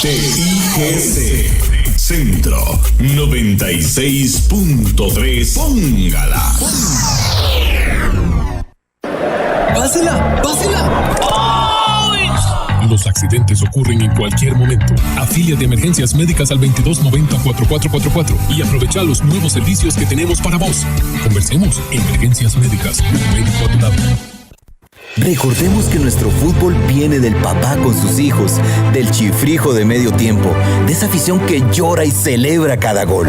TIGC Centro 96.3. Póngala. ¡Pásela! ¡Pásela! Los accidentes ocurren en cualquier momento. Afilia de Emergencias Médicas al 2290-4444 y aprovecha los nuevos servicios que tenemos para vos. Conversemos. Emergencias Médicas, un médico a tu lado. Recordemos que nuestro fútbol viene del papá con sus hijos, del chifrijo de medio tiempo, de esa afición que llora y celebra cada gol.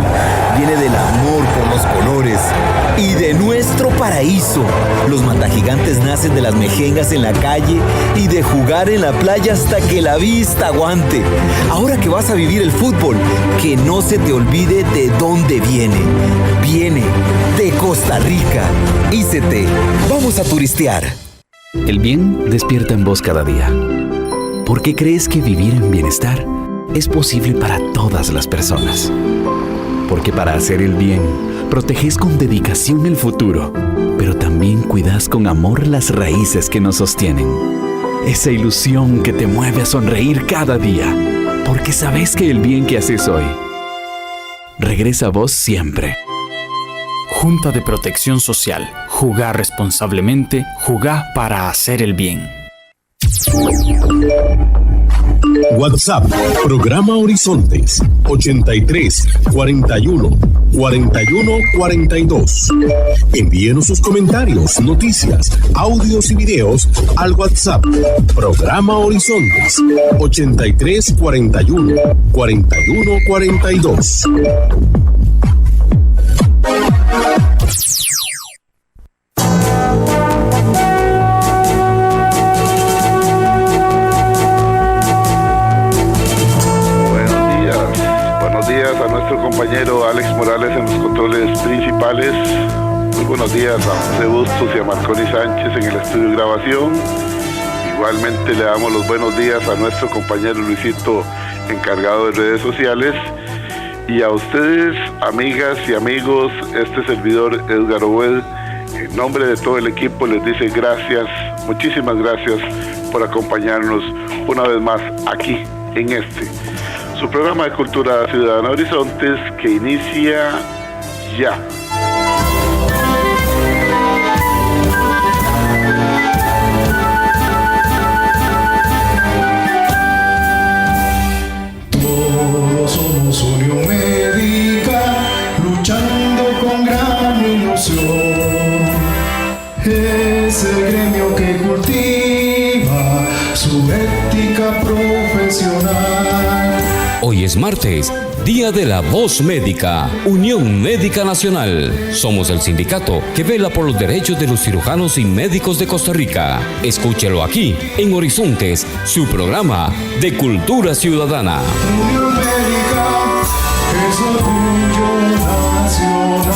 Viene del amor por los colores y de nuestro paraíso. Los matagigantes nacen de las mejengas en la calle y de jugar en la playa hasta que la vista aguante. Ahora que vas a vivir el fútbol, que no se te olvide de dónde viene. Viene de Costa Rica. ICT, vamos a turistear. El bien despierta en vos cada día. ¿Por qué crees que vivir en bienestar es posible para todas las personas? Porque para hacer el bien, proteges con dedicación el futuro, pero también cuidas con amor las raíces que nos sostienen. Esa ilusión que te mueve a sonreír cada día, porque sabes que el bien que haces hoy regresa a vos siempre. Junta de Protección Social. Jugar responsablemente, jugar para hacer el bien. WhatsApp, programa Horizontes, 83 41 41 42. Envíenos sus comentarios, noticias, audios y videos al WhatsApp, programa Horizontes, 83 41 41 42. Compañero Alex Morales en los controles principales. Muy buenos días a José Bustos y a Marconi Sánchez en el estudio de grabación. Igualmente le damos los buenos días a nuestro compañero Luisito, encargado de redes sociales. Y a ustedes, amigas y amigos, este servidor Edgar Obed, en nombre de todo el equipo les dice gracias, muchísimas gracias por acompañarnos una vez más aquí en su programa de Cultura Ciudadana Horizontes, que inicia ya. Todos somos Unión Médica, luchando con gran ilusión. Ese gremio que cultiva su ética profesional. Hoy es martes, Día de la Voz Médica, Unión Médica Nacional. Somos el sindicato que vela por los derechos de los cirujanos y médicos de Costa Rica. Escúchelo aquí, en Horizontes, su programa de Cultura Ciudadana. Unión Médica es orgullo nacional.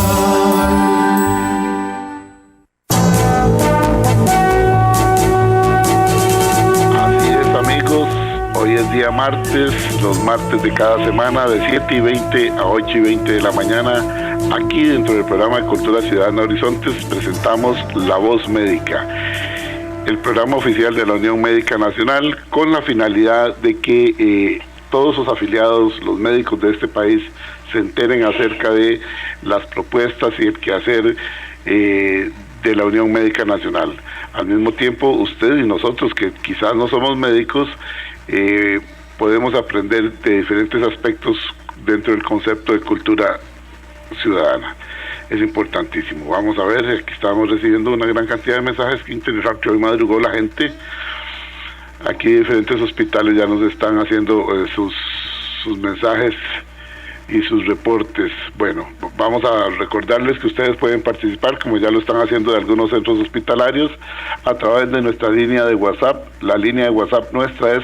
Hoy es día martes, los martes de cada semana de 7:20 a 8:20 de la mañana. Aquí dentro del programa de Cultura Ciudadana Horizontes presentamos La Voz Médica, el programa oficial de la Unión Médica Nacional, con la finalidad de que todos sus afiliados, los médicos de este país, se enteren acerca de las propuestas y el quehacer de la Unión Médica Nacional. Al mismo tiempo, usted y nosotros, que quizás no somos médicos, podemos aprender de diferentes aspectos dentro del concepto de cultura ciudadana. Es importantísimo. Vamos a ver, aquí estamos recibiendo una gran cantidad de mensajes. Qué interesante, hoy madrugó la gente. Aquí diferentes hospitales ya nos están haciendo sus mensajes y sus reportes. Bueno, vamos a recordarles que ustedes pueden participar, como ya lo están haciendo de algunos centros hospitalarios, a través de nuestra línea de WhatsApp. La línea de WhatsApp nuestra es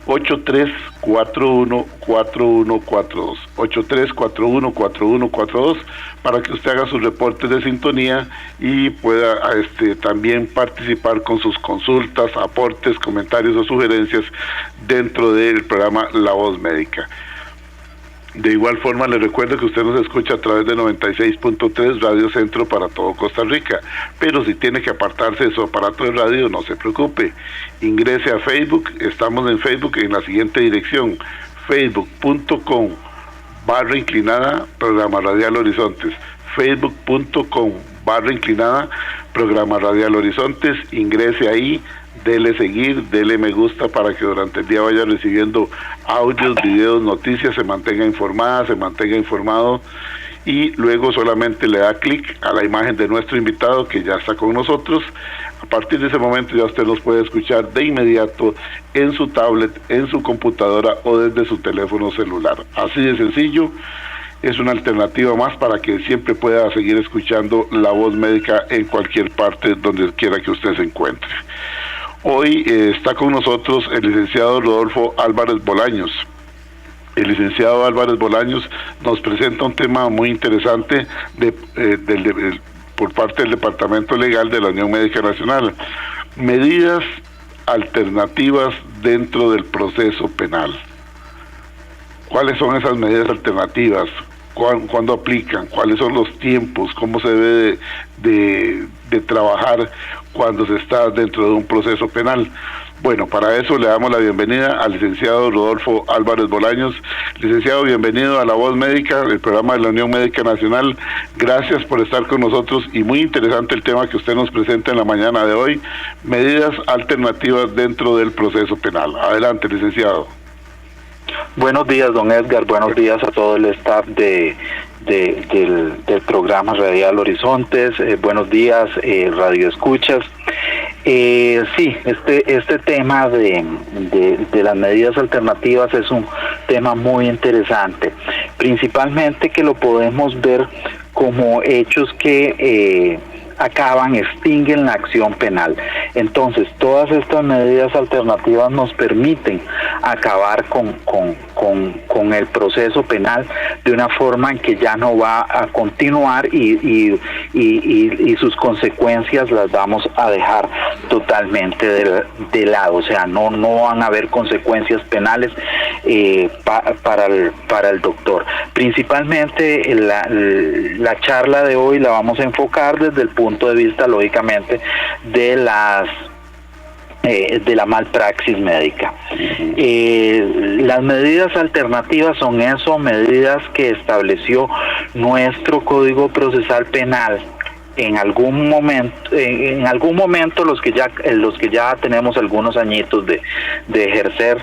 83414142, 83414142, para que usted haga sus reportes de sintonía y pueda también participar con sus consultas, aportes, comentarios o sugerencias dentro del programa La Voz Médica. De igual forma, le recuerdo que usted nos escucha a través de 96.3 Radio Centro para todo Costa Rica, pero si tiene que apartarse de su aparato de radio, no se preocupe, ingrese a Facebook. Estamos en Facebook en la siguiente dirección, facebook.com/inclinada Programa Radial Horizontes, facebook.com/inclinada Programa Radial Horizontes. Ingrese ahí, dele seguir, dele me gusta para que durante el día vaya recibiendo audios, videos, noticias, se mantenga informada, se mantenga informado, y luego solamente le da clic a la imagen de nuestro invitado que ya está con nosotros. A partir de ese momento ya usted nos puede escuchar de inmediato en su tablet, en su computadora o desde su teléfono celular. Así de sencillo. Es una alternativa más para que siempre pueda seguir escuchando La Voz Médica en cualquier parte donde quiera que usted se encuentre. Hoy está con nosotros el licenciado Rodolfo Álvarez Bolaños. El licenciado Álvarez Bolaños nos presenta un tema muy interesante por parte del Departamento Legal de la Unión Médica Nacional. Medidas alternativas dentro del proceso penal. ¿Cuáles son esas medidas alternativas? ¿Cuándo aplican? ¿Cuáles son los tiempos? ¿Cómo se debe de trabajar cuando se está dentro de un proceso penal? Bueno, para eso le damos la bienvenida al licenciado Rodolfo Álvarez Bolaños. Licenciado, bienvenido a La Voz Médica, el programa de la Unión Médica Nacional. Gracias por estar con nosotros y muy interesante el tema que usted nos presenta en la mañana de hoy, medidas alternativas dentro del proceso penal. Adelante, licenciado. Buenos días, don Edgar. Buenos días a todo el staff del programa Radial Horizontes. Buenos días, Radio Escuchas. Sí, este tema de las medidas alternativas es un tema muy interesante, principalmente que lo podemos ver como hechos que extinguen la acción penal. Entonces, todas estas medidas alternativas nos permiten acabar con el proceso penal de una forma en que ya no va a continuar y sus consecuencias las vamos a dejar totalmente de lado. O sea, no van a haber consecuencias penales para el doctor. Principalmente la charla de hoy la vamos a enfocar desde el punto de vista, lógicamente, de la malpraxis médica. Las medidas alternativas son medidas que estableció nuestro Código Procesal Penal en algún momento los que ya tenemos algunos añitos de ejercer,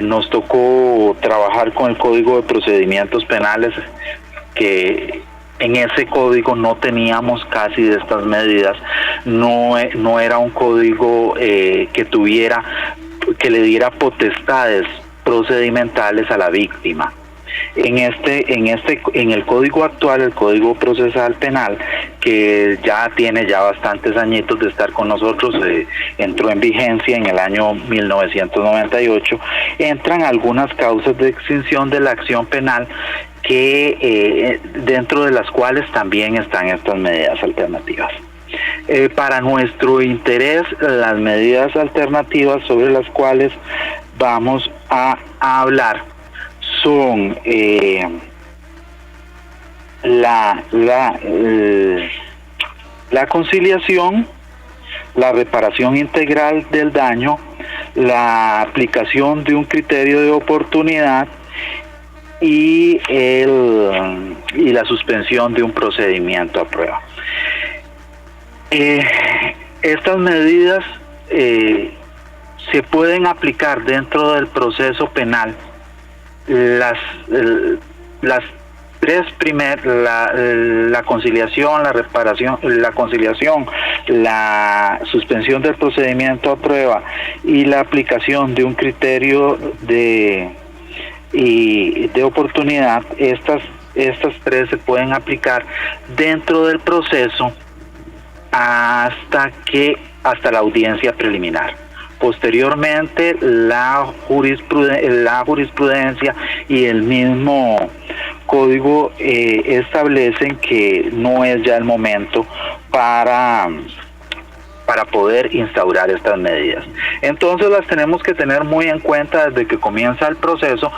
nos tocó trabajar con el Código de Procedimientos Penales, que en ese código no teníamos casi de estas medidas. No era un código que le diera potestades procedimentales a la víctima. En el código actual, el Código Procesal Penal, que ya tiene bastantes añitos de estar con nosotros, entró en vigencia en el año 1998, entran algunas causas de extinción de la acción penal que dentro de las cuales también están estas medidas alternativas. Para nuestro interés, las medidas alternativas sobre las cuales vamos a hablar son la conciliación, la reparación integral del daño, la aplicación de un criterio de oportunidad y la suspensión de un procedimiento a prueba. Estas medidas se pueden aplicar dentro del proceso penal. Las tres primeras, la conciliación, la reparación, la suspensión del procedimiento a prueba y la aplicación de un criterio de oportunidad, estas tres se pueden aplicar dentro del proceso hasta la audiencia preliminar. Posteriormente, la jurisprudencia y el mismo código establecen que no es ya el momento para poder instaurar estas medidas. Entonces las tenemos que tener muy en cuenta desde que comienza el proceso,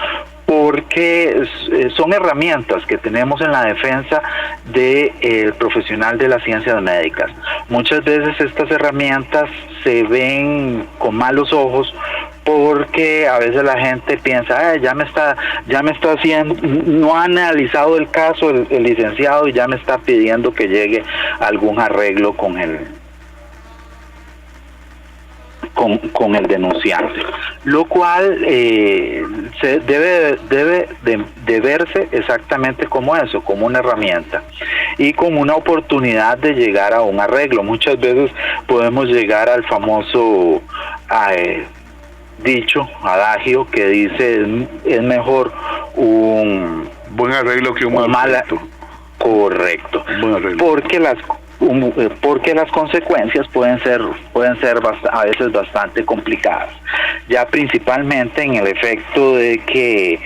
porque son herramientas que tenemos en la defensa del profesional de las ciencias médicas. Muchas veces estas herramientas se ven con malos ojos porque a veces la gente piensa, ya me está haciendo, no ha analizado el caso el licenciado y ya me está pidiendo que llegue algún arreglo con el denunciante, lo cual se debe de verse exactamente como eso, como una herramienta y como una oportunidad de llegar a un arreglo. Muchas veces podemos llegar al famoso adagio que dice es mejor un buen arreglo que un mal arreglo. Correcto, porque las consecuencias pueden ser a veces bastante complicadas, ya principalmente en el efecto de que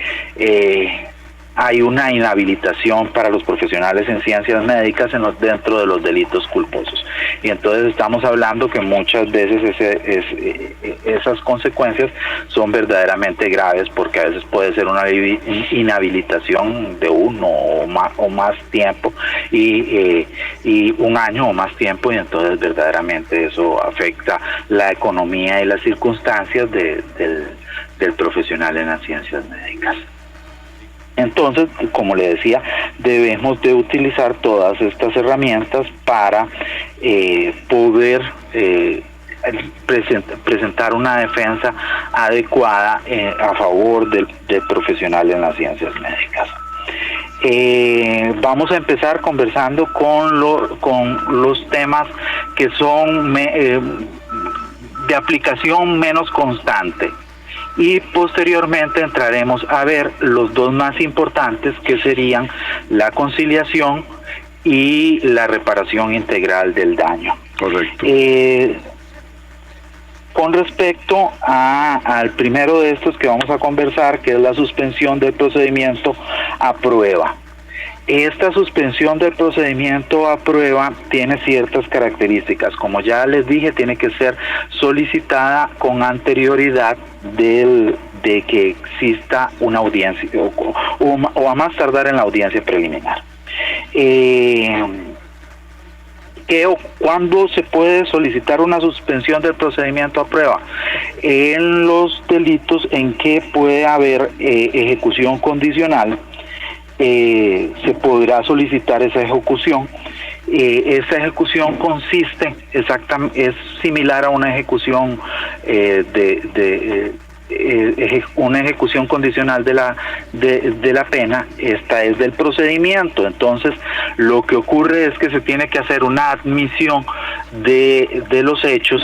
hay una inhabilitación para los profesionales en ciencias médicas dentro de los delitos culposos, y entonces estamos hablando que muchas veces esas consecuencias son verdaderamente graves, porque a veces puede ser una inhabilitación de 1 o más tiempo y un año o más tiempo, y entonces verdaderamente eso afecta la economía y las circunstancias del profesional en las ciencias médicas. Entonces, como le decía, debemos de utilizar todas estas herramientas para poder presentar una defensa adecuada a favor del profesional en las ciencias médicas. Vamos a empezar conversando con los temas que son de aplicación menos constante. Y posteriormente entraremos a ver los dos más importantes, que serían la conciliación y la reparación integral del daño. Correcto. Con respecto al primero de estos que vamos a conversar, que es la suspensión del procedimiento a prueba. Esta suspensión del procedimiento a prueba tiene ciertas características. Como ya les dije, tiene que ser solicitada con anterioridad de que exista una audiencia o a más tardar en la audiencia preliminar. ¿Cuándo se puede solicitar una suspensión del procedimiento a prueba? En los delitos en que puede haber ejecución condicional, se podrá solicitar esa ejecución. Esa ejecución consiste es similar a una ejecución una ejecución condicional de la pena. Esta es del procedimiento. Entonces, lo que ocurre es que se tiene que hacer una admisión de los hechos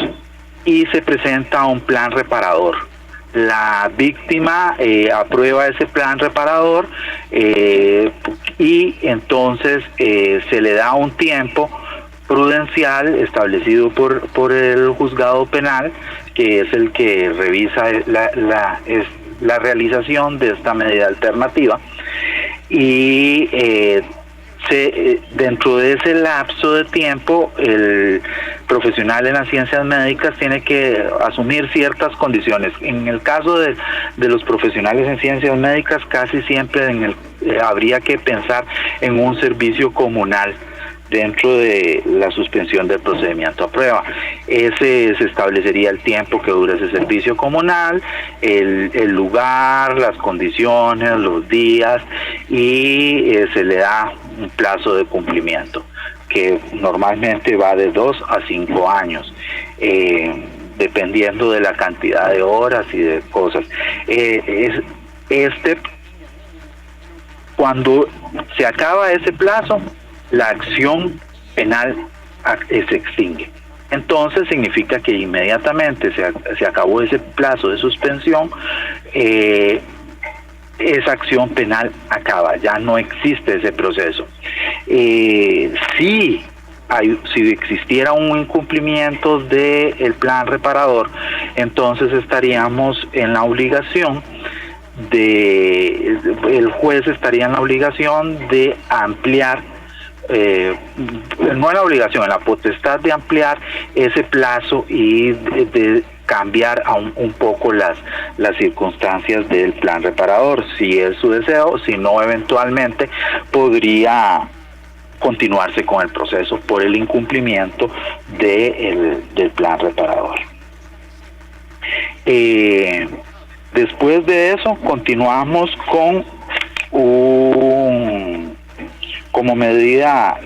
y se presenta un plan reparador. La víctima aprueba ese plan reparador y entonces se le da un tiempo prudencial establecido por el juzgado penal, que es el que revisa la realización de esta medida alternativa, y dentro de ese lapso de tiempo el profesional en las ciencias médicas tiene que asumir ciertas condiciones. En el caso de los profesionales en ciencias médicas, casi siempre habría que pensar en un servicio comunal dentro de la suspensión del procedimiento a prueba. Se establecería el tiempo que dura ese servicio comunal, el lugar, las condiciones, los días, y se le da un plazo de cumplimiento que normalmente va de 2 a 5 años, dependiendo de la cantidad de horas y de cosas. Cuando se acaba ese plazo, la acción penal se extingue. Entonces significa que inmediatamente se acabó ese plazo de suspensión, esa acción penal acaba, ya no existe ese proceso. Si existiera un incumplimiento del plan reparador, entonces estaríamos en la obligación el juez estaría en la obligación de ampliar, no en la obligación, en la potestad de ampliar ese plazo y de cambiar un poco las circunstancias del plan reparador, si es su deseo. Si no, eventualmente podría continuarse con el proceso por el incumplimiento del plan reparador. Después de eso continuamos con como medida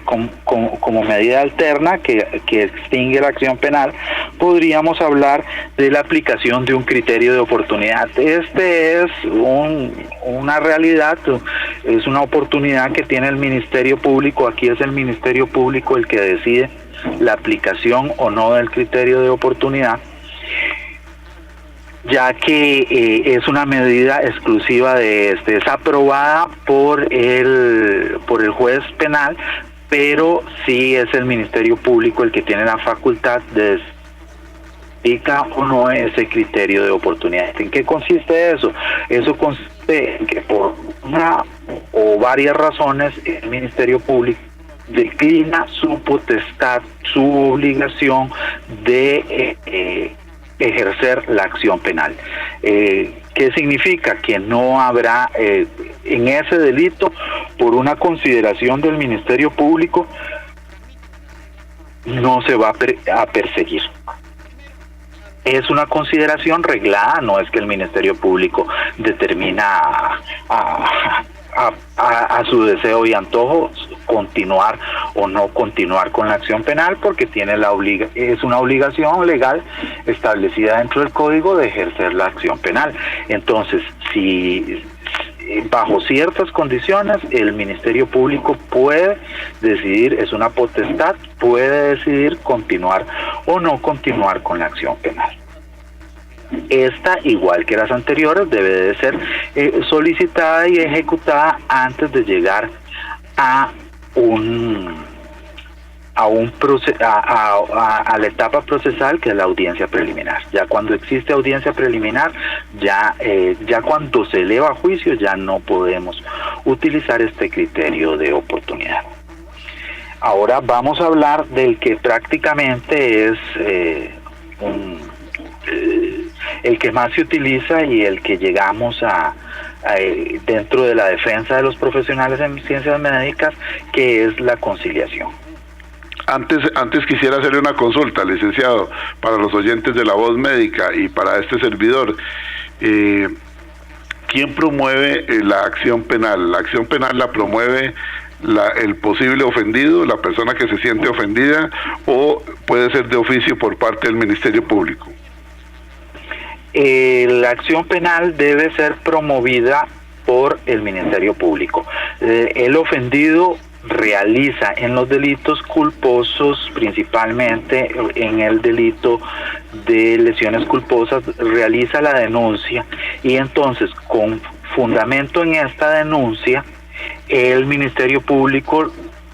alterna que extingue la acción penal, podríamos hablar de la aplicación de un criterio de oportunidad. Este es una realidad, es una oportunidad que tiene el Ministerio Público. Aquí es el Ministerio Público el que decide la aplicación o no del criterio de oportunidad, ya que es una medida exclusiva de es aprobada por el juez penal, pero sí es el Ministerio Público el que tiene la facultad de aplica o no ese criterio de oportunidad. ¿En qué consiste eso? Eso consiste en que por una o varias razones el Ministerio Público declina su potestad, su obligación de ejercer la acción penal. ¿Qué significa? Que no habrá en ese delito, por una consideración del Ministerio Público, no se va a perseguir. Es una consideración reglada, no es que el Ministerio Público determina a su deseo y antojo continuar o no continuar con la acción penal, porque tiene es una obligación legal establecida dentro del Código de ejercer la acción penal. Entonces, si bajo ciertas condiciones el Ministerio Público puede decidir, es una potestad, puede decidir continuar o no continuar con la acción penal. Esta, igual que las anteriores, debe de ser solicitada y ejecutada antes de llegar a la etapa procesal, que es la audiencia preliminar. Ya cuando existe audiencia preliminar, ya cuando se eleva a juicio, ya no podemos utilizar este criterio de oportunidad. Ahora vamos a hablar del que prácticamente es el que más se utiliza y el que llegamos a dentro de la defensa de los profesionales en ciencias médicas, que es la conciliación. Antes quisiera hacerle una consulta, licenciado, para los oyentes de La Voz Médica y para este servidor. ¿Quién promueve la acción penal? ¿La acción penal la promueve el posible ofendido, la persona que se siente ofendida, o puede ser de oficio por parte del Ministerio Público? La acción penal debe ser promovida por el Ministerio Público. El ofendido realiza en los delitos culposos, principalmente en el delito de lesiones culposas, realiza la denuncia, y entonces con fundamento en esta denuncia el Ministerio Público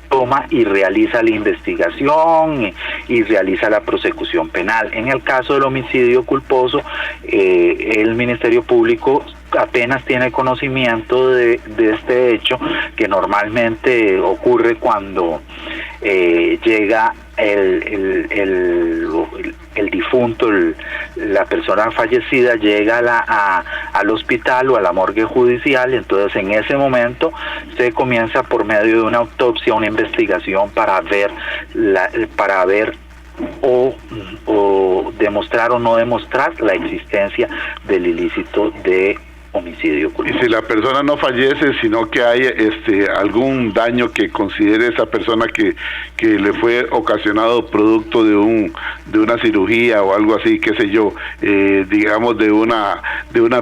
toma y realiza la investigación y realiza la prosecución penal. En el caso del homicidio culposo, el Ministerio Público apenas tiene conocimiento de este hecho, que normalmente ocurre cuando llega el difunto, la persona fallecida llega al hospital o a la morgue judicial. Entonces en ese momento se comienza por medio de una autopsia, una investigación para ver o demostrar o no demostrar la existencia del ilícito de homicidio culposo. Y si la persona no fallece, sino que hay algún daño que considere esa persona que le fue ocasionado producto de una cirugía o algo así, qué sé yo, digamos de una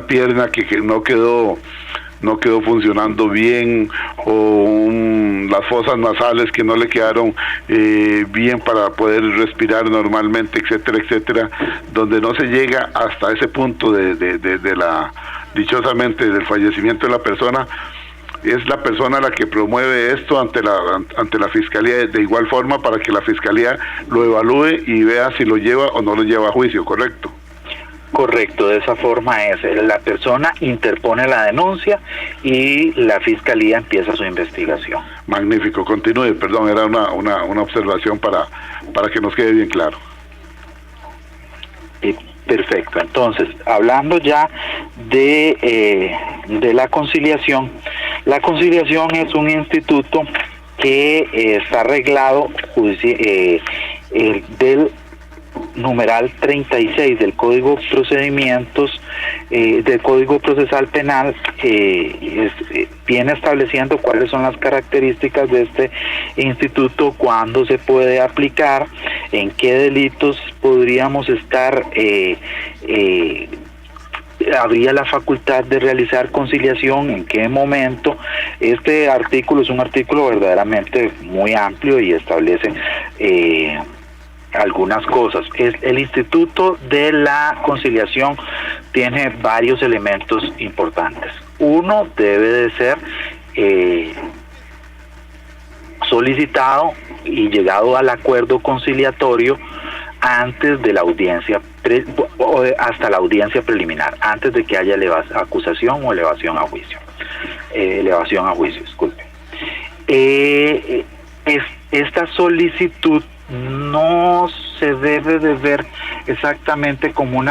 pierna que no quedó funcionando bien, o las fosas nasales que no le quedaron bien para poder respirar normalmente, etcétera, etcétera, donde no se llega hasta ese punto dichosamente del fallecimiento de la persona, es la persona la que promueve esto ante la Fiscalía, de igual forma, para que la Fiscalía lo evalúe y vea si lo lleva o no lo lleva a juicio, ¿correcto? Correcto, de esa forma es. La persona interpone la denuncia y la Fiscalía empieza su investigación. Magnífico, continúe, perdón, era una observación para que nos quede bien claro. Perfecto, entonces, hablando ya de la conciliación es un instituto que está arreglado numeral 36 del Código del Código Procesal Penal viene estableciendo cuáles son las características de este instituto, cuándo se puede aplicar, en qué delitos podríamos estar habría la facultad de realizar conciliación, en qué momento. Este artículo es un artículo verdaderamente muy amplio y establece algunas cosas. El Instituto de la Conciliación tiene varios elementos importantes. Uno, debe de ser solicitado y llegado al acuerdo conciliatorio antes de la audiencia, hasta la audiencia preliminar, antes de que haya acusación o elevación a juicio. Disculpe. Esta solicitud no se debe de ver exactamente como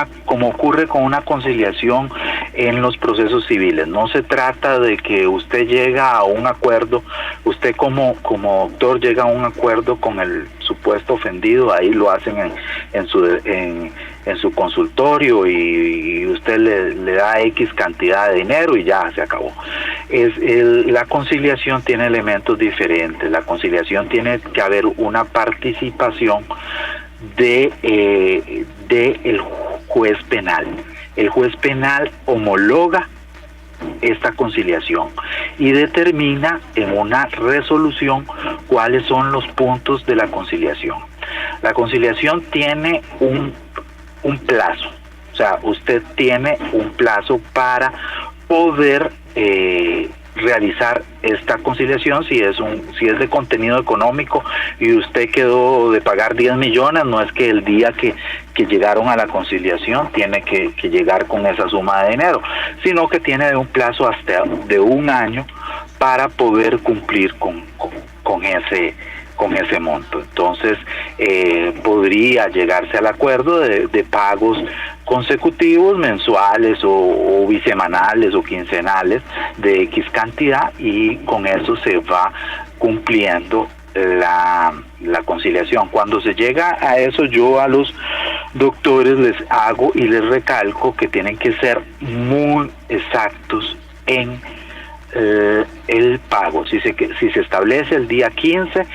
ocurre con una conciliación en los procesos civiles. No se trata de que usted llega a un acuerdo, usted como doctor llega a un acuerdo con el supuesto ofendido, ahí lo hacen en su consultorio y usted le da X cantidad de dinero y ya se acabó. La conciliación tiene elementos diferentes. La conciliación tiene que haber una participación de el juez penal. El juez penal homologa esta conciliación y determina en una resolución cuáles son los puntos de la conciliación. La conciliación tiene un plazo, o sea, usted tiene un plazo para poder realizar esta conciliación. Si es de contenido económico y usted quedó de pagar 10 millones, no es que el día que llegaron a la conciliación tiene que llegar con esa suma de dinero, sino que tiene un plazo hasta de 1 año para poder cumplir con ese monto. Entonces podría llegarse al acuerdo de pagos consecutivos, mensuales o bisemanales o quincenales de X cantidad, y con eso se va cumpliendo la conciliación. Cuando se llega a eso, yo a los doctores les hago y les recalco que tienen que ser muy exactos en el pago. Si se establece el día 15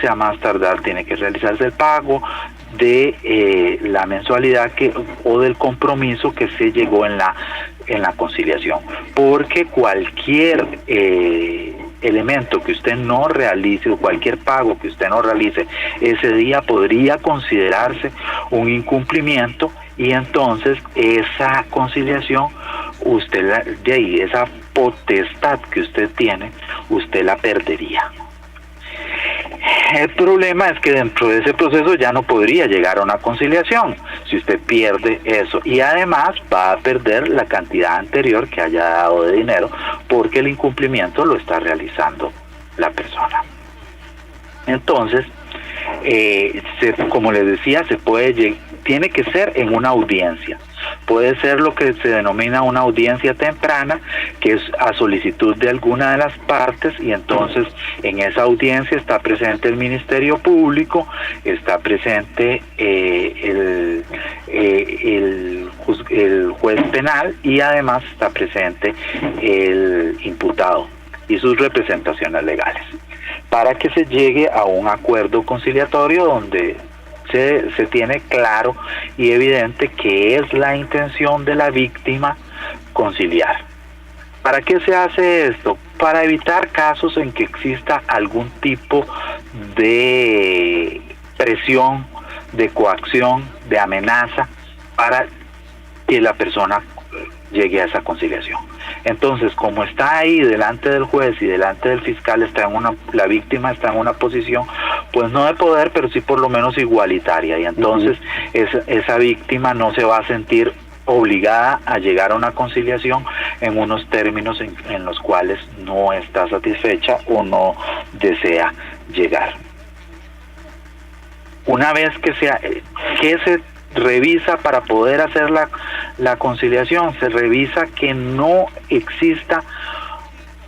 a más tardar tiene que realizarse el pago de la mensualidad o del compromiso que se llegó en la conciliación, porque cualquier elemento que usted no realice o cualquier pago que usted no realice ese día podría considerarse un incumplimiento, y entonces esa conciliación esa potestad que usted tiene, usted la perdería. El problema es que dentro de ese proceso ya no podría llegar a una conciliación si usted pierde eso, y además va a perder la cantidad anterior que haya dado de dinero, porque el incumplimiento lo está realizando la persona. Entonces, como les decía, tiene que ser en una audiencia. Puede ser lo que se denomina una audiencia temprana, que es a solicitud de alguna de las partes, y entonces en esa audiencia está presente el Ministerio Público, está presente el juez penal, y además está presente el imputado y sus representaciones legales, para que se llegue a un acuerdo conciliatorio donde se tiene claro y evidente que es la intención de la víctima conciliar. ¿Para qué se hace esto? Para evitar casos en que exista algún tipo de presión, de coacción, de amenaza, para que la persona llegue a esa conciliación. Entonces, como está ahí delante del juez y delante del fiscal, la víctima está en una posición, pues no de poder, pero sí por lo menos igualitaria, y entonces esa víctima no se va a sentir obligada a llegar a una conciliación en unos términos en los cuales no está satisfecha o no desea llegar. Una vez que se revisa para poder hacer la conciliación, se revisa que no exista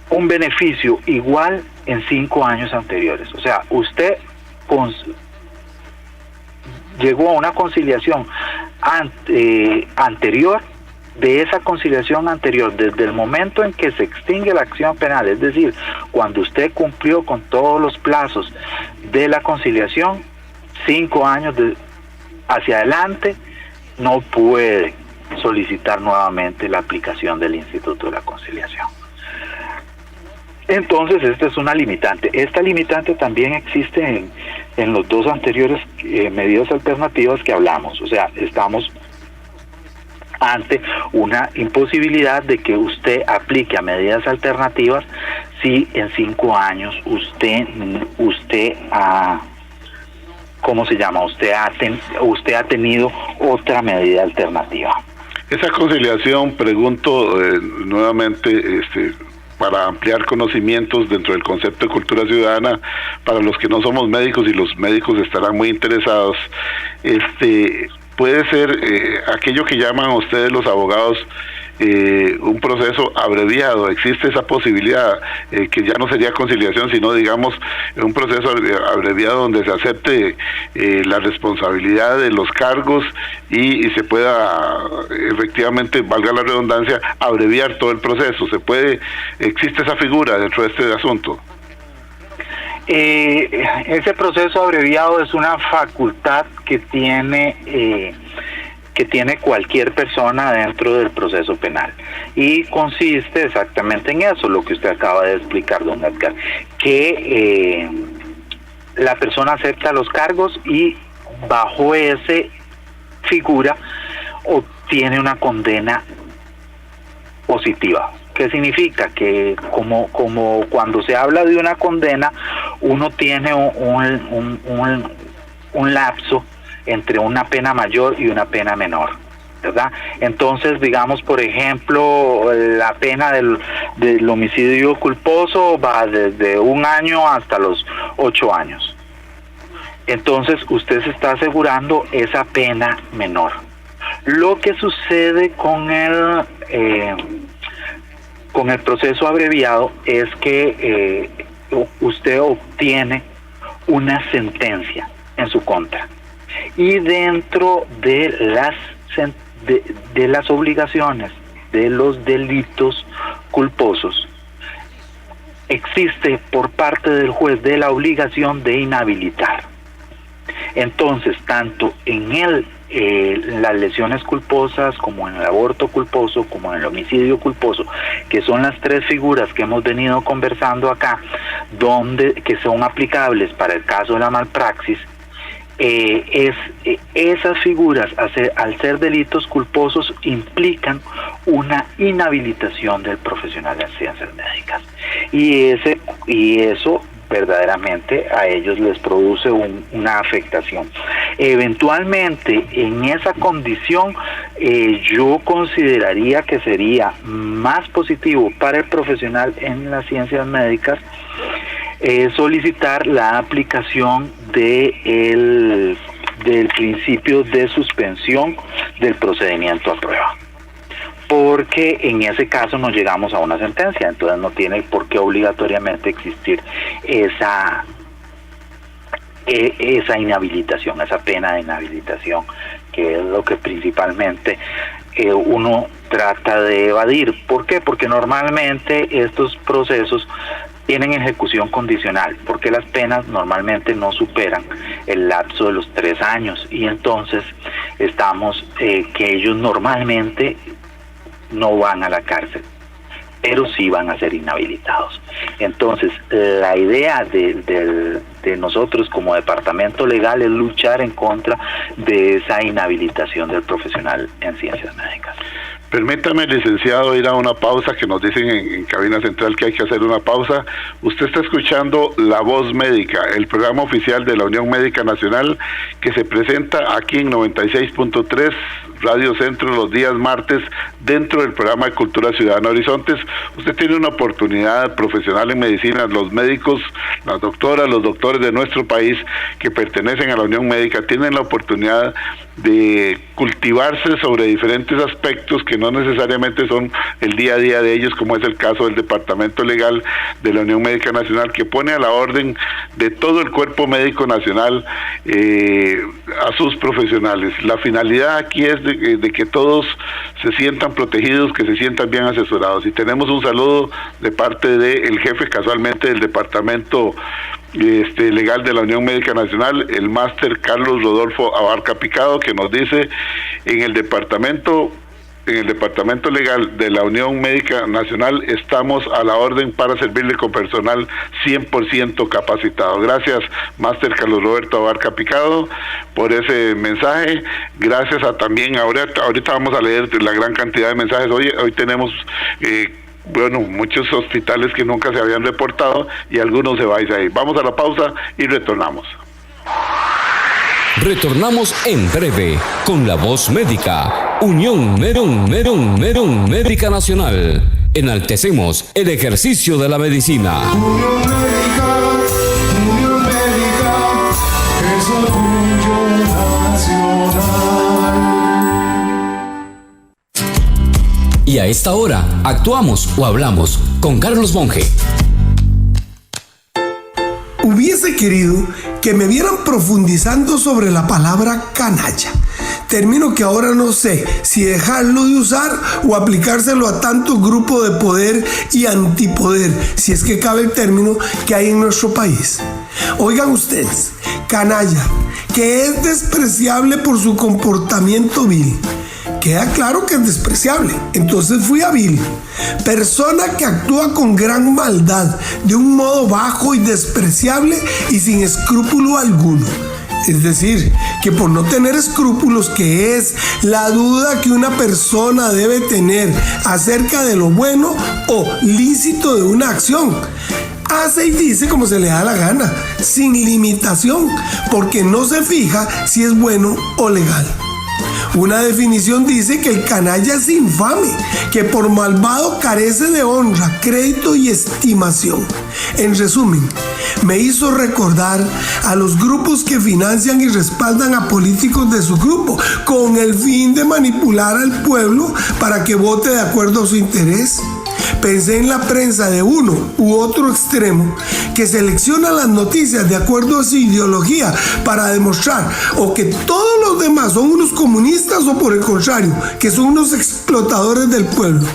un beneficio igual en 5 años anteriores. O sea, usted llegó a una conciliación anterior, de esa conciliación anterior, desde el momento en que se extingue la acción penal, es decir, cuando usted cumplió con todos los plazos de la conciliación, 5 años hacia adelante, no puede solicitar nuevamente la aplicación del Instituto de la Conciliación. Entonces, esta es una limitante. Esta limitante también existe en los dos anteriores medidas alternativas que hablamos. O sea, estamos ante una imposibilidad de que usted aplique a medidas alternativas si en 5 años usted ha usted ha tenido otra medida alternativa. Esa conciliación, pregunto nuevamente, para ampliar conocimientos dentro del concepto de cultura ciudadana, para los que no somos médicos, y los médicos estarán muy interesados, puede ser aquello que llaman ustedes los abogados un proceso abreviado. Existe esa posibilidad, que ya no sería conciliación, sino digamos un proceso abreviado donde se acepte la responsabilidad de los cargos y se pueda efectivamente, valga la redundancia, abreviar todo el proceso. ¿Existe esa figura dentro de este asunto? Ese proceso abreviado es una facultad que tiene cualquier persona dentro del proceso penal, y consiste exactamente en eso, lo que usted acaba de explicar, don Edgar, que la persona acepta los cargos y bajo esa figura obtiene una condena positiva. ¿Qué significa? Que como cuando se habla de una condena, uno tiene un lapso entre una pena mayor y una pena menor, ¿verdad? Entonces, digamos, por ejemplo, la pena del homicidio culposo va desde 1 año hasta los 8 años. Entonces, usted se está asegurando esa pena menor. Lo que sucede con el proceso abreviado es que usted obtiene una sentencia en su contra, y dentro de las obligaciones de los delitos culposos existe por parte del juez de la obligación de inhabilitar. Entonces, tanto en las lesiones culposas, como en el aborto culposo, como en el homicidio culposo, que son las 3 figuras que hemos venido conversando acá, que son aplicables para el caso de la malpraxis, esas figuras, al ser delitos culposos, implican una inhabilitación del profesional de ciencias médicas, y eso verdaderamente a ellos les produce una afectación. Eventualmente, en esa condición, yo consideraría que sería más positivo para el profesional en las ciencias médicas solicitar la aplicación del principio de suspensión del procedimiento a prueba, porque en ese caso no llegamos a una sentencia, entonces no tiene por qué obligatoriamente existir esa inhabilitación, esa pena de inhabilitación, que es lo que principalmente uno trata de evadir. ¿Por qué? Porque normalmente estos procesos tienen ejecución condicional, porque las penas normalmente no superan el lapso de los 3 años, y entonces estamos que ellos normalmente no van a la cárcel, pero sí van a ser inhabilitados. Entonces, la idea de nosotros como departamento legal es luchar en contra de esa inhabilitación del profesional en ciencias médicas. Permítame, licenciado, ir a una pausa, que nos dicen en cabina central que hay que hacer una pausa. Usted está escuchando La Voz Médica, el programa oficial de la Unión Médica Nacional, que se presenta aquí en 96.3 Radio Centro los días martes dentro del programa de Cultura Ciudadana Horizontes. Usted tiene una oportunidad profesional en medicina. Los médicos, las doctoras, los doctores de nuestro país que pertenecen a la Unión Médica tienen la oportunidad de cultivarse sobre diferentes aspectos que no necesariamente son el día a día de ellos, como es el caso del Departamento Legal de la Unión Médica Nacional, que pone a la orden de todo el cuerpo médico nacional a sus profesionales. La finalidad aquí es de que todos se sientan protegidos, que se sientan bien asesorados. Y tenemos un saludo de parte del jefe, casualmente, del Departamento Legal de la Unión Médica Nacional, el máster Carlos Rodolfo Abarca Picado, que nos dice: en el Departamento Legal de la Unión Médica Nacional estamos a la orden para servirle con personal 100% capacitado. Gracias, máster Carlos Roberto Abarca Picado, por ese mensaje. Gracias a también, ahorita vamos a leer la gran cantidad de mensajes. Hoy tenemos muchos hospitales que nunca se habían reportado y algunos se vais ahí. Vamos a la pausa y retornamos. Retornamos en breve con La Voz Médica, Unión Médica Nacional. Enaltecemos el ejercicio de la medicina. Unión Médica es orgullo nacional. Y a esta hora actuamos o hablamos con Carlos Monge. Hubiese querido que me vieran profundizando sobre la palabra canalla, término que ahora no sé si dejarlo de usar o aplicárselo a tantos grupos de poder y antipoder, si es que cabe el término que hay en nuestro país. Oigan ustedes, canalla, que es despreciable por su comportamiento vil. Queda claro que es despreciable, entonces fui a vil. Persona que actúa con gran maldad, de un modo bajo y despreciable y sin escrúpulo alguno. Es decir, que por no tener escrúpulos, que es la duda que una persona debe tener acerca de lo bueno o lícito de una acción, hace y dice como se le da la gana, sin limitación, porque no se fija si es bueno o legal. Una definición dice que el canalla es infame, que por malvado carece de honra, crédito y estimación. En resumen, me hizo recordar a los grupos que financian y respaldan a políticos de su grupo con el fin de manipular al pueblo para que vote de acuerdo a su interés. Pensé en la prensa de uno u otro extremo que selecciona las noticias de acuerdo a su ideología para demostrar o que todos los demás son unos comunistas o por el contrario, que son unos explotadores del pueblo.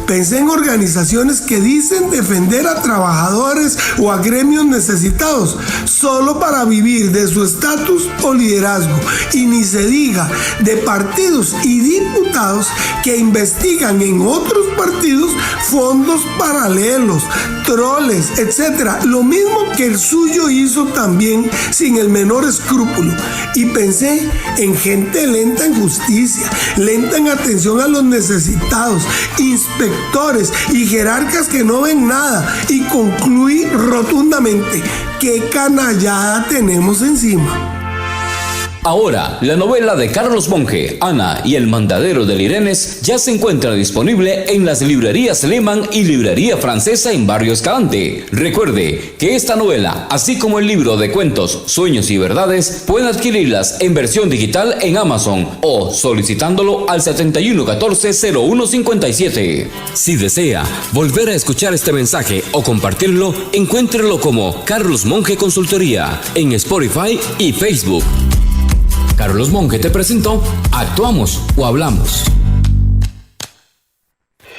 Pensé en organizaciones que dicen defender a trabajadores o a gremios necesitados solo para vivir de su estatus o liderazgo. Y ni se diga de partidos y diputados que investigan en otros partidos fondos paralelos, troles, etc. Lo mismo que el suyo hizo también sin el menor escrúpulo. Y pensé en gente lenta en justicia, lenta en atención a los necesitados, inspectores y jerarcas que no ven nada, y concluí rotundamente: qué canallada tenemos encima. Ahora, la novela de Carlos Monge, Ana y el mandadero del Irenes, ya se encuentra disponible en las librerías Lehmann y Librería Francesa en Barrio Escalante. Recuerde que esta novela, así como el libro de cuentos Sueños y Verdades, pueden adquirirlas en versión digital en Amazon o solicitándolo al 7114-0157. Si desea volver a escuchar este mensaje o compartirlo, encuéntrelo como Carlos Monge Consultoría en Spotify y Facebook. Carlos Monge te presentó Actuamos o Hablamos.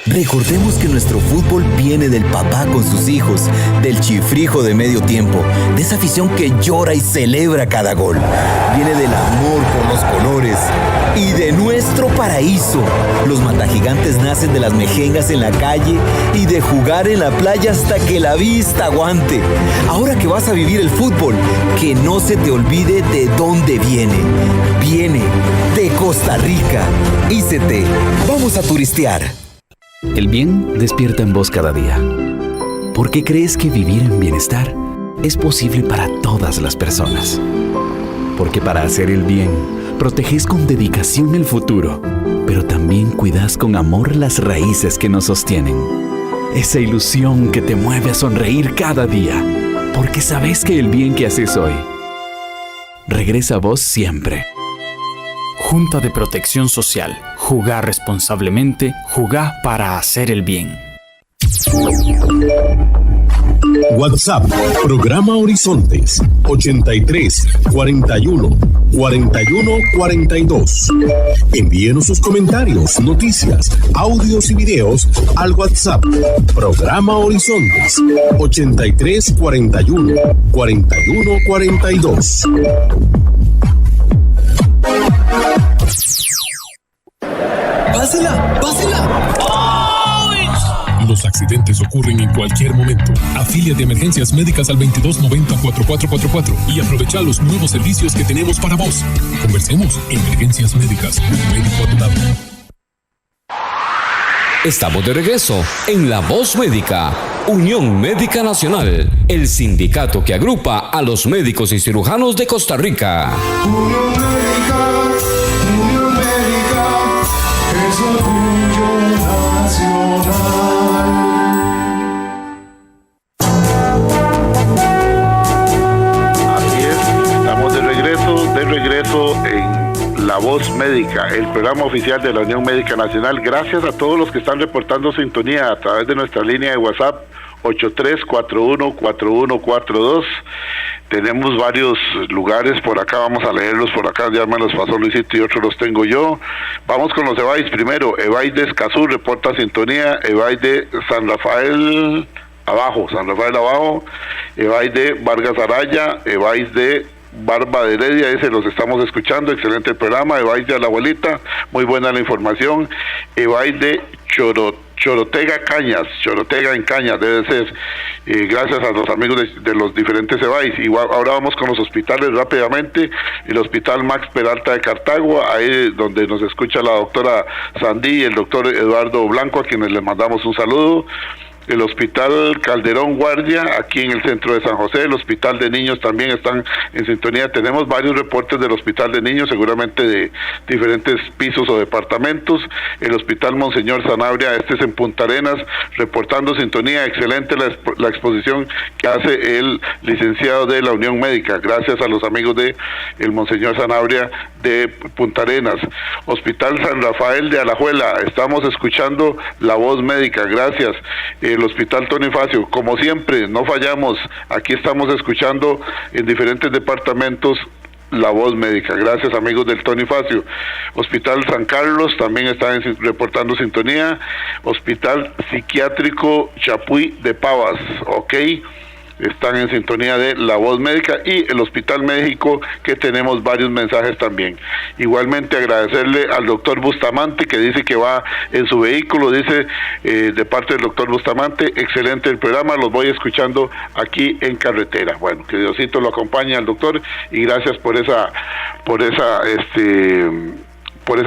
Recordemos que nuestro fútbol viene del papá con sus hijos, del chifrijo de medio tiempo, de esa afición que llora y celebra cada gol. Viene del amor por los colores y de nuestro paraíso. Los matagigantes nacen de las mejengas en la calle y de jugar en la playa hasta que la vista aguante. Ahora que vas a vivir el fútbol, que no se te olvide de dónde viene. Viene de Costa Rica. Ícete, vamos a turistear. El bien despierta en vos cada día. ¿Por qué crees que vivir en bienestar es posible para todas las personas? Porque para hacer el bien, proteges con dedicación el futuro, pero también cuidas con amor las raíces que nos sostienen. Esa ilusión que te mueve a sonreír cada día, porque sabes que el bien que haces hoy regresa a vos siempre. Junta de Protección Social. Jugar responsablemente, jugar para hacer el bien. WhatsApp, programa Horizontes, 83 41 41 42. Envíenos sus comentarios, noticias, audios y videos al WhatsApp, programa Horizontes, 83 41 41 42. ¡Pásela! ¡Pásela! Los accidentes ocurren en cualquier momento. Afilia de emergencias médicas al 2290-4444 y aprovecha los nuevos servicios que tenemos para vos. Conversemos. Emergencias médicas. Un médico a tu lado. Estamos de regreso en La Voz Médica, Unión Médica Nacional, el sindicato que agrupa a los médicos y cirujanos de Costa Rica. Unión Médica, es orgullo nacional. Así es, estamos de regreso en La Voz Médica, el programa oficial de la Unión Médica Nacional. Gracias a todos los que están reportando sintonía a través de nuestra línea de WhatsApp 83414142. Tenemos varios lugares por acá, vamos a leerlos por acá, ya me los pasó Luisito y otros los tengo yo. Vamos con los EVAIS primero. EVAIS de Escazú reporta sintonía, EVAIS de San Rafael Abajo, EVAIS de Vargas Araya, EVAIS de Barba de Heredia, ese los estamos escuchando, excelente el programa. EVAIS de La Abuelita, muy buena la información. EVAIS de Chorotega en Cañas, debe ser. Gracias a los amigos de los diferentes EVAIS. Y ahora vamos con los hospitales rápidamente. El Hospital Max Peralta de Cartago, ahí donde nos escucha la doctora Sandí y el doctor Eduardo Blanco, a quienes les mandamos un saludo. El Hospital Calderón Guardia, aquí en el centro de San José. El Hospital de Niños también están en sintonía. Tenemos varios reportes del Hospital de Niños, seguramente de diferentes pisos o departamentos. El Hospital Monseñor Sanabria, este es en Punta Arenas, reportando sintonía. Excelente la exposición que hace el licenciado de la Unión Médica. Gracias a los amigos de el Monseñor Sanabria de Punta Arenas. Hospital San Rafael de Alajuela, estamos escuchando La Voz Médica. Gracias. El Hospital Tony Facio, como siempre, no fallamos, aquí estamos escuchando en diferentes departamentos La Voz Médica. Gracias, amigos del Tony Facio. Hospital San Carlos también están reportando sintonía. Hospital Psiquiátrico Chapuy de Pavas, ok, están en sintonía de La Voz Médica. Y el Hospital México, que tenemos varios mensajes también. Igualmente agradecerle al doctor Bustamante, que dice que va en su vehículo, dice de parte del doctor Bustamante, excelente el programa, los voy escuchando aquí en carretera. Bueno, que Diosito lo acompañe al doctor, y gracias por esa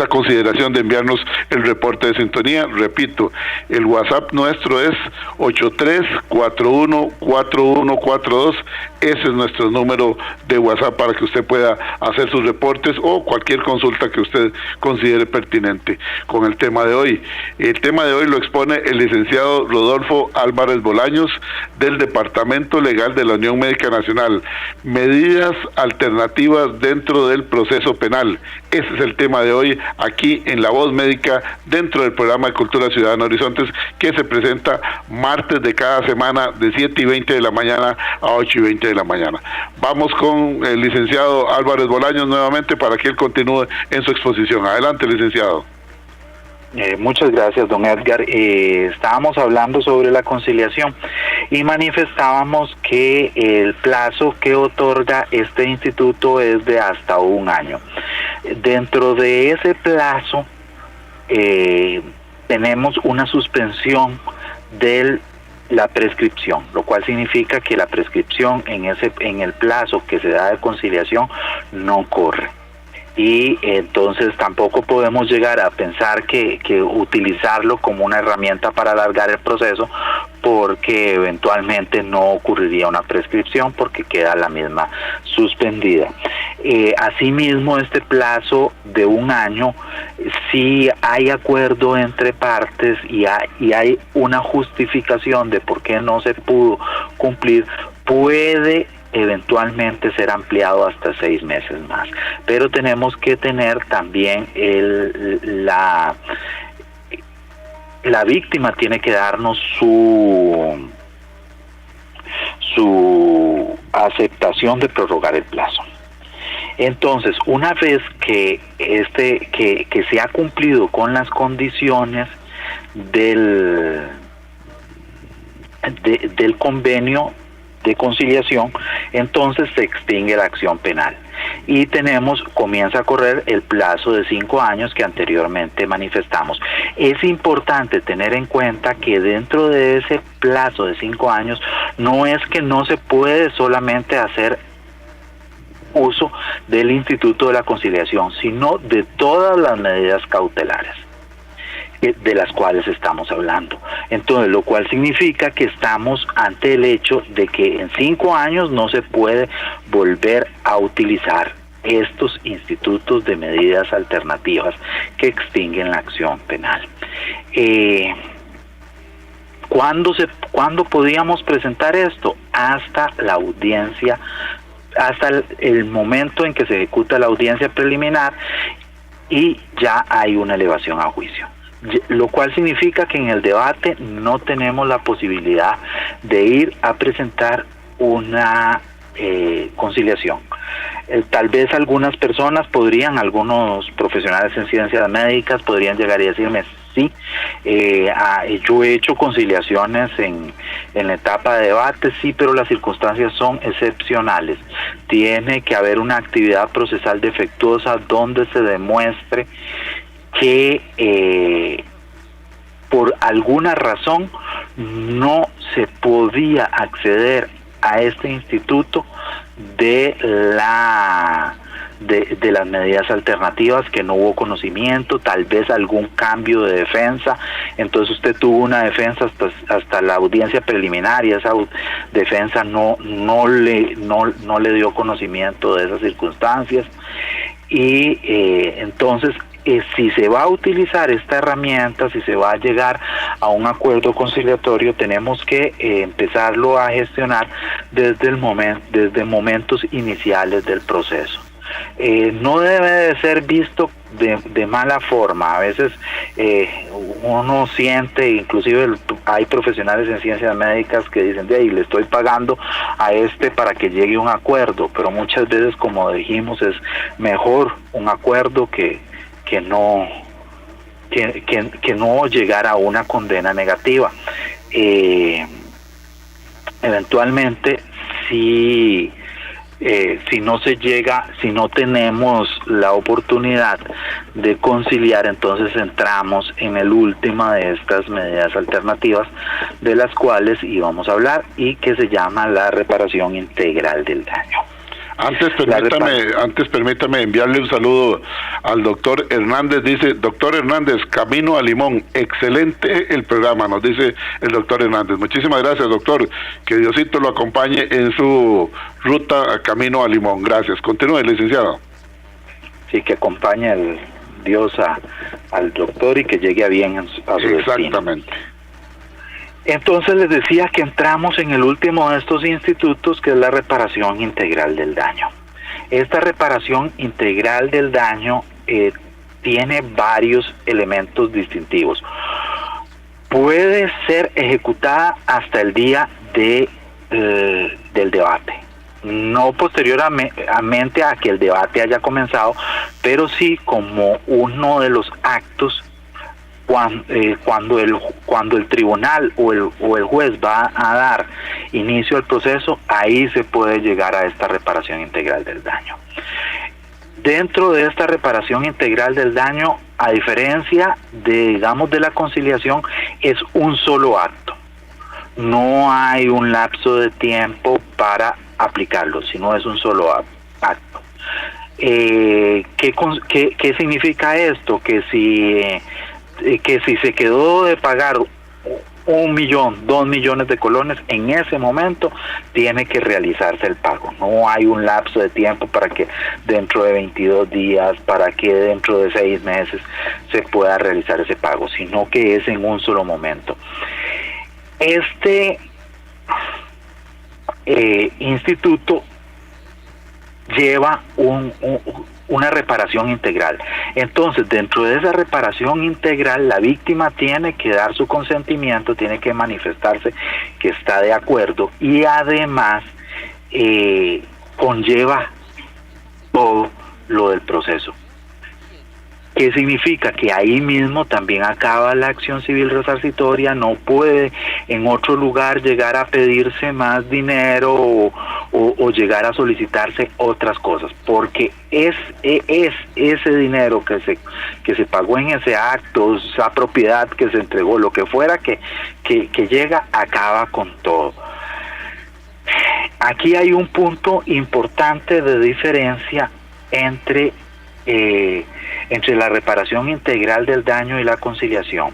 consideración de enviarnos el reporte de sintonía. Repito, el WhatsApp nuestro es 83414142. Ese es nuestro número de WhatsApp para que usted pueda hacer sus reportes o cualquier consulta que usted considere pertinente con el tema de hoy. El tema de hoy lo expone el licenciado Rodolfo Álvarez Bolaños, del Departamento Legal de la Unión Médica Nacional. Medidas alternativas dentro del proceso penal. Ese es el tema de hoy aquí en La Voz Médica, dentro del programa de Cultura Ciudadana Horizontes, que se presenta martes de cada semana de 7:20 de la mañana a 8:20 de la mañana. Vamos con el licenciado Álvarez Bolaños nuevamente para que él continúe en su exposición. Adelante, licenciado. Muchas gracias, don Edgar. Estábamos hablando sobre la conciliación y manifestábamos que el plazo que otorga este instituto es de hasta 1 año. Dentro de ese plazo tenemos una suspensión de la prescripción, lo cual significa que la prescripción en el plazo que se da de conciliación no corre. Y entonces tampoco podemos llegar a pensar que utilizarlo como una herramienta para alargar el proceso, porque eventualmente no ocurriría una prescripción porque queda la misma suspendida. Asimismo, este plazo de 1 año, si hay acuerdo entre partes y hay una justificación de por qué no se pudo cumplir, puede eventualmente ser ampliado hasta 6 meses más. Pero tenemos que tener también la víctima tiene que darnos su aceptación de prorrogar el plazo. Entonces, una vez que se ha cumplido con las condiciones del convenio de conciliación, entonces se extingue la acción penal y comienza a correr el plazo de 5 años que anteriormente manifestamos. Es importante tener en cuenta que dentro de ese plazo de 5 años no es que no se puede solamente hacer uso del Instituto de la Conciliación, sino de todas las medidas cautelares de las cuales estamos hablando. Entonces, lo cual significa que estamos ante el hecho de que en 5 años no se puede volver a utilizar estos institutos de medidas alternativas que extinguen la acción penal. ¿Cuándo podíamos presentar esto? Hasta la audiencia, hasta el momento en que se ejecuta la audiencia preliminar y ya hay una elevación a juicio. Lo cual significa que en el debate no tenemos la posibilidad de ir a presentar una conciliación. Tal vez algunos profesionales en ciencias médicas podrían llegar y decirme, sí, yo he hecho conciliaciones en la etapa de debate, sí, pero las circunstancias son excepcionales. Tiene que haber una actividad procesal defectuosa donde se demuestre que por alguna razón no se podía acceder a este instituto de las medidas alternativas, que no hubo conocimiento, tal vez algún cambio de defensa, entonces usted tuvo una defensa hasta la audiencia preliminar y esa defensa no le dio conocimiento de esas circunstancias y entonces si se va a utilizar esta herramienta, si se va a llegar a un acuerdo conciliatorio, tenemos que empezarlo a gestionar desde momentos iniciales del proceso. No debe de ser visto de mala forma. A veces uno siente, inclusive hay profesionales en ciencias médicas que dicen, le estoy pagando a para que llegue a un acuerdo, pero muchas veces, como dijimos, es mejor un acuerdo que no llegar a una condena negativa. Eventualmente, si no tenemos la oportunidad de conciliar, entonces entramos en el última de estas medidas alternativas de las cuales íbamos a hablar y que se llama la reparación integral del daño. Antes permítame enviarle un saludo al doctor Hernández. Dice, doctor Hernández, camino a Limón, excelente el programa, nos dice el doctor Hernández. Muchísimas gracias, doctor, que Diosito lo acompañe en su ruta a camino a Limón. Gracias. Continúe, licenciado. Sí, que acompañe el Dios al doctor y que llegue a bien a su destino. Exactamente. Entonces les decía que entramos en el último de estos institutos, que es la reparación integral del daño. Esta reparación integral del daño tiene varios elementos distintivos. Puede ser ejecutada hasta el día del debate, no posteriormente a que el debate haya comenzado, pero sí como uno de los actos cuando el tribunal o el juez va a dar inicio al proceso. Ahí se puede llegar a esta reparación integral del daño. Dentro de esta reparación integral del daño, a diferencia de la conciliación, es un solo acto. No hay un lapso de tiempo para aplicarlo, sino es un solo acto. ¿Qué significa esto? Que si se quedó de pagar 1 millón, 2 millones de colones, en ese momento tiene que realizarse el pago. No hay un lapso de tiempo para que dentro de 22 días, para que dentro de 6 meses se pueda realizar ese pago, sino que es en un solo momento. Este instituto lleva una reparación integral. Entonces, dentro de esa reparación integral, la víctima tiene que dar su consentimiento, tiene que manifestarse que está de acuerdo, y además conlleva todo lo del proceso. ¿Qué significa? Que ahí mismo también acaba la acción civil resarcitoria, no puede en otro lugar llegar a pedirse más dinero o llegar a solicitarse otras cosas, porque es ese dinero que se pagó en ese acto, esa propiedad que se entregó, lo que fuera que llega, acaba con todo. Aquí hay un punto importante de diferencia entre la reparación integral del daño y la conciliación.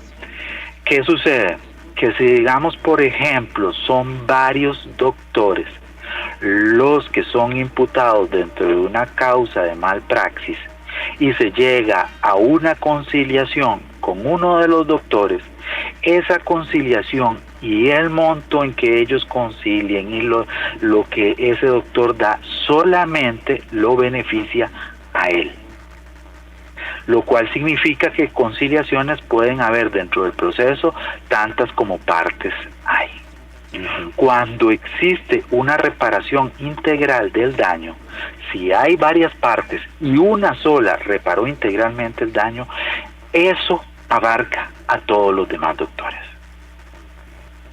¿Qué sucede? Que si, digamos, por ejemplo, son varios doctores los que son imputados dentro de una causa de malpraxis y se llega a una conciliación con uno de los doctores, esa conciliación y el monto en que ellos concilien y lo que ese doctor da solamente lo beneficia a él. Lo cual significa que conciliaciones pueden haber dentro del proceso tantas como partes hay. Cuando existe una reparación integral del daño, si hay varias partes y una sola reparó integralmente el daño, eso abarca a todos los demás doctores.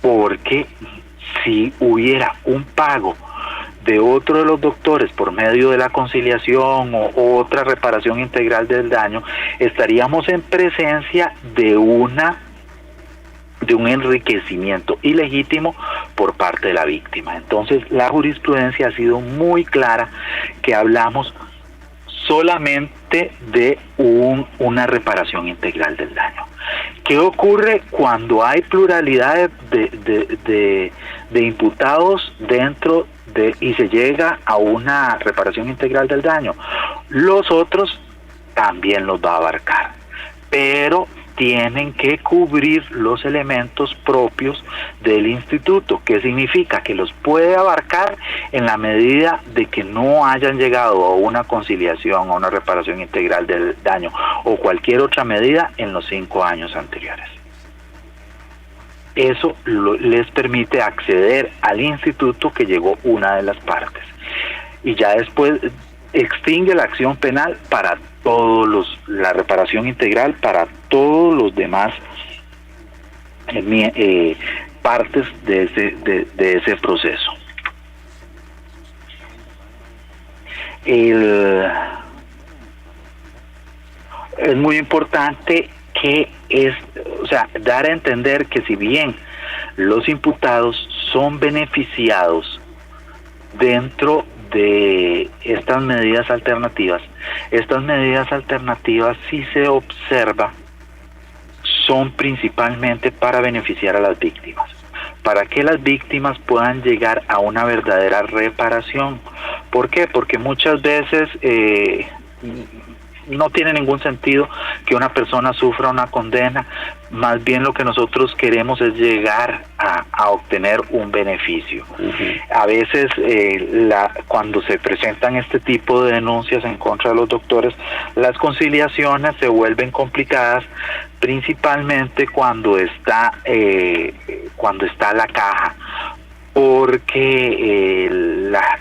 Porque si hubiera un pago de otro de los doctores por medio de la conciliación o otra reparación integral del daño, estaríamos en presencia de un enriquecimiento ilegítimo por parte de la víctima. Entonces, la jurisprudencia ha sido muy clara que hablamos solamente de una reparación integral del daño. ¿Qué ocurre cuando hay pluralidad de imputados dentro y se llega a una reparación integral del daño? Los otros también los va a abarcar, pero tienen que cubrir los elementos propios del instituto, que significa que los puede abarcar en la medida de que no hayan llegado a una conciliación o una reparación integral del daño o cualquier otra medida en los 5 años anteriores. Eso les permite acceder al instituto que llegó una de las partes, y ya después extingue la acción penal para la reparación integral para todos los demás partes de ese proceso. Es muy importante dar a entender que si bien los imputados son beneficiados dentro de estas medidas alternativas sí se observa son principalmente para beneficiar a las víctimas, para que las víctimas puedan llegar a una verdadera reparación. ¿Por qué? Porque muchas veces no tiene ningún sentido que una persona sufra una condena, más bien lo que nosotros queremos es llegar a obtener un beneficio. A veces cuando se presentan este tipo de denuncias en contra de los doctores, las conciliaciones se vuelven complicadas, principalmente cuando está la caja, porque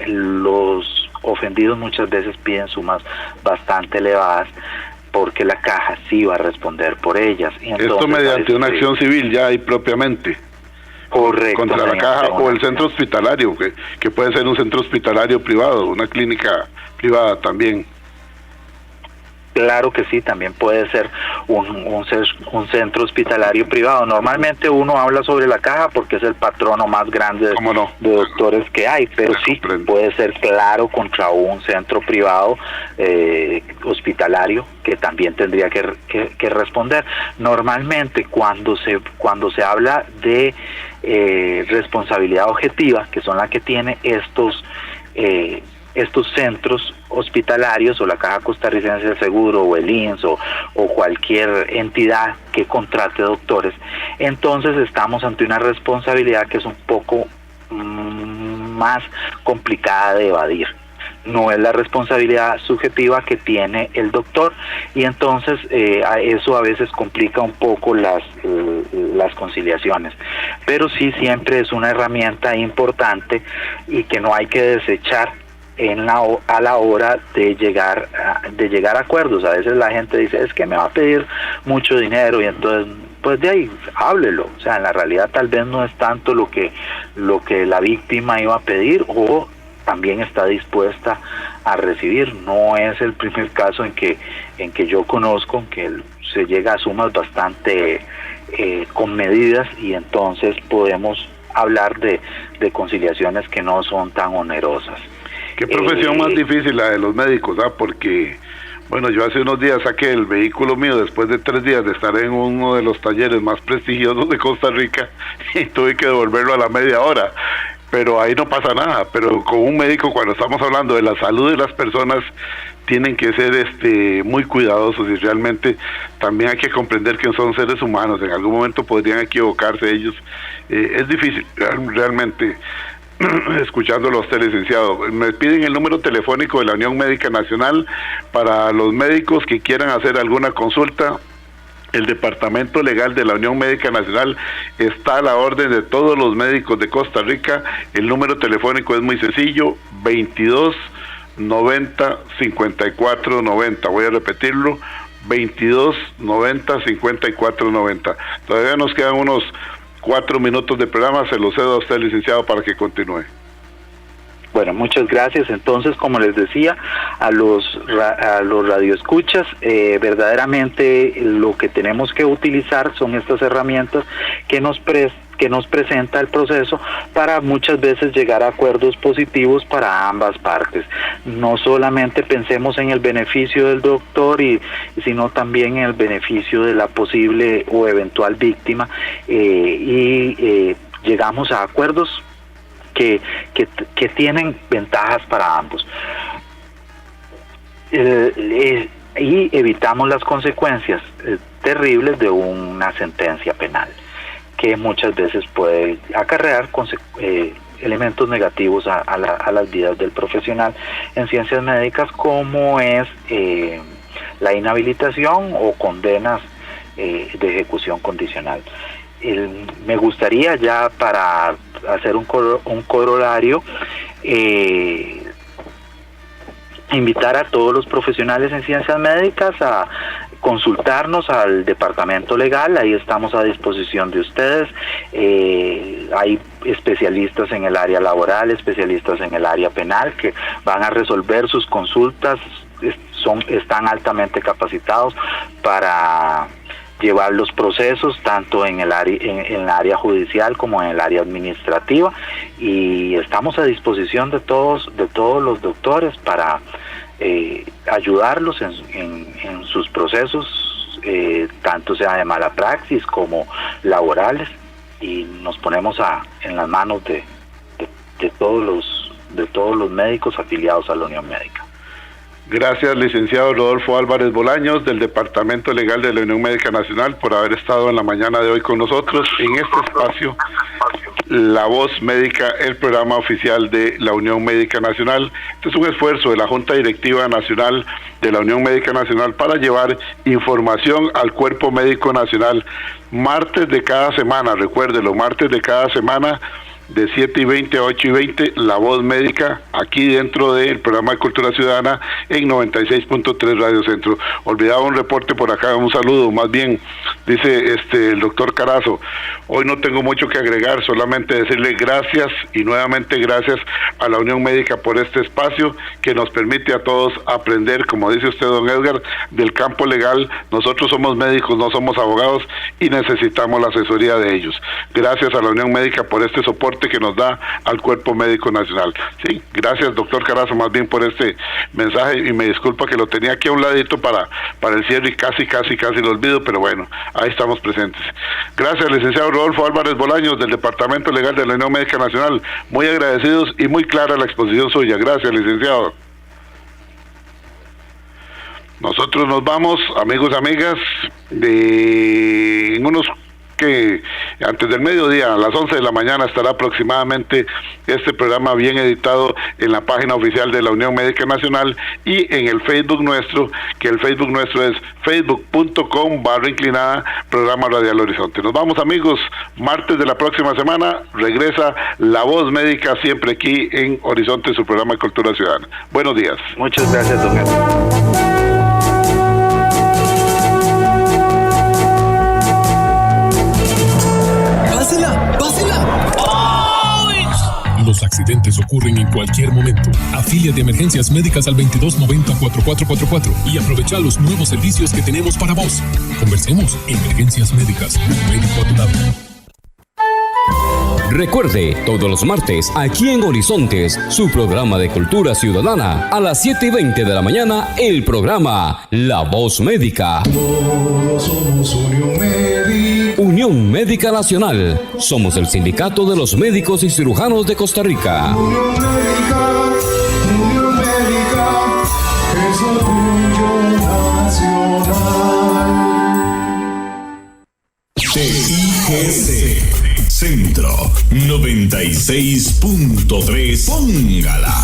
los ofendidos muchas veces piden sumas bastante elevadas, porque la caja sí va a responder por ellas. Y entonces, esto mediante una acción civil ya y propiamente. Correcto. Contra la caja o el centro hospitalario, que puede ser un centro hospitalario privado, una clínica privada también. claro que sí, también puede ser un centro hospitalario privado. Normalmente uno habla sobre la Caja porque es el patrono más grande de doctores que hay, pero sí puede ser claro contra un centro privado hospitalario que también tendría que responder. Normalmente cuando se habla de responsabilidad objetiva, que son las que tiene estos centros hospitalarios o la Caja Costarricense de Seguro o el INS o cualquier entidad que contrate doctores, entonces estamos ante una responsabilidad que es un poco más complicada de evadir. No es la responsabilidad subjetiva que tiene el doctor, y entonces eso a veces complica un poco las conciliaciones, pero sí siempre es una herramienta importante y que no hay que desechar a la hora de llegar a acuerdos. A veces la gente dice, es que me va a pedir mucho dinero, y entonces pues de ahí háblelo. O sea, en la realidad tal vez no es tanto lo que la víctima iba a pedir, o también está dispuesta a recibir. No es el primer caso en que yo conozco que se llega a sumas bastante conmedidas, y entonces podemos hablar de conciliaciones que no son tan onerosas. Qué profesión más difícil la de los médicos, porque bueno, yo hace unos días saqué el vehículo mío después de 3 días de estar en uno de los talleres más prestigiosos de Costa Rica, y tuve que devolverlo a la media hora. Pero ahí no pasa nada. Pero con un médico, cuando estamos hablando de la salud de las personas, tienen que ser muy cuidadosos, y realmente también hay que comprender que son seres humanos. En algún momento podrían equivocarse ellos. Es difícil, realmente, escuchándolo a usted, licenciado. Me piden el número telefónico de la Unión Médica Nacional para los médicos que quieran hacer alguna consulta. El Departamento Legal de la Unión Médica Nacional está a la orden de todos los médicos de Costa Rica. El número telefónico es muy sencillo, 22 90 54 90. Voy a repetirlo, 22 90 54 90. Todavía nos quedan unos 4 minutos de programa. Se lo cedo a usted, licenciado, para que continúe. Bueno, muchas gracias. Entonces, como les decía a los radioescuchas, verdaderamente lo que tenemos que utilizar son estas herramientas que nos presenta el proceso, para muchas veces llegar a acuerdos positivos para ambas partes. No solamente pensemos en el beneficio del doctor, sino también en el beneficio de la posible o eventual víctima, y llegamos a acuerdos que tienen ventajas para ambos, y evitamos las consecuencias terribles de una sentencia penal, que muchas veces puede acarrear elementos negativos a las vidas del profesional en ciencias médicas, como es la inhabilitación o condenas de ejecución condicional. Me gustaría, ya para hacer un corolario, invitar a todos los profesionales en ciencias médicas a consultarnos al departamento legal. Ahí estamos a disposición de ustedes. Hay especialistas en el área laboral, especialistas en el área penal, que van a resolver sus consultas. Están altamente capacitados para llevar los procesos tanto en el área judicial como en el área administrativa, y estamos a disposición de todos los doctores para ayudarlos en sus procesos, tanto sea de mala praxis como laborales, y nos ponemos en las manos de todos los médicos afiliados a la Unión Médica. Gracias, licenciado Rodolfo Álvarez Bolaños, del Departamento Legal de la Unión Médica Nacional, por haber estado en la mañana de hoy con nosotros en este espacio, La Voz Médica, el programa oficial de la Unión Médica Nacional. Este es un esfuerzo de la Junta Directiva Nacional de la Unión Médica Nacional para llevar información al cuerpo médico nacional. Martes de cada semana, recuérdelo, martes de cada semana, de 7:20 a 8:20, La Voz Médica, aquí dentro del programa de Cultura Ciudadana en 96.3 Radio Centro. Olvidaba un reporte por acá, un saludo, más bien, dice el doctor Carazo, hoy no tengo mucho que agregar, solamente decirle gracias y nuevamente gracias a la Unión Médica por este espacio que nos permite a todos aprender, como dice usted, don Edgar, del campo legal. Nosotros somos médicos, no somos abogados y necesitamos la asesoría de ellos. Gracias a la Unión Médica por este soporte que nos da al Cuerpo Médico Nacional. Sí, gracias, doctor Carazo, más bien por este mensaje, y me disculpa que lo tenía aquí a un ladito para el cierre y casi lo olvido, pero bueno, ahí estamos presentes. Gracias, licenciado Rodolfo Álvarez Bolaños, del Departamento Legal de la Unión Médica Nacional. Muy agradecidos y muy clara la exposición suya. Gracias, licenciado. Nosotros nos vamos, amigos, amigas, en unos que antes del mediodía, a las 11 de la mañana, estará aproximadamente este programa bien editado en la página oficial de la Unión Médica Nacional y en el Facebook nuestro, que el Facebook nuestro es facebook.com/inclinada programa Radial Horizonte. Nos vamos, amigos, martes de la próxima semana regresa La Voz Médica, siempre aquí en Horizonte, su programa de Cultura Ciudadana. Buenos días. Muchas gracias, don Edgar. Los accidentes ocurren en cualquier momento. Afilia de emergencias médicas al 2290-4444 y aprovecha los nuevos servicios que tenemos para vos. Conversemos. Emergencias médicas. Un médico a tu lado. Recuerde, todos los martes, aquí en Horizontes, su programa de Cultura Ciudadana, a las 7:20 de la mañana, el programa La Voz Médica. Todos somos Unión Médica. Unión Médica Nacional. Somos el sindicato de los médicos y cirujanos de Costa Rica. Unión Médica, es orgullo nacional. TIGC Centro 96.3. Póngala.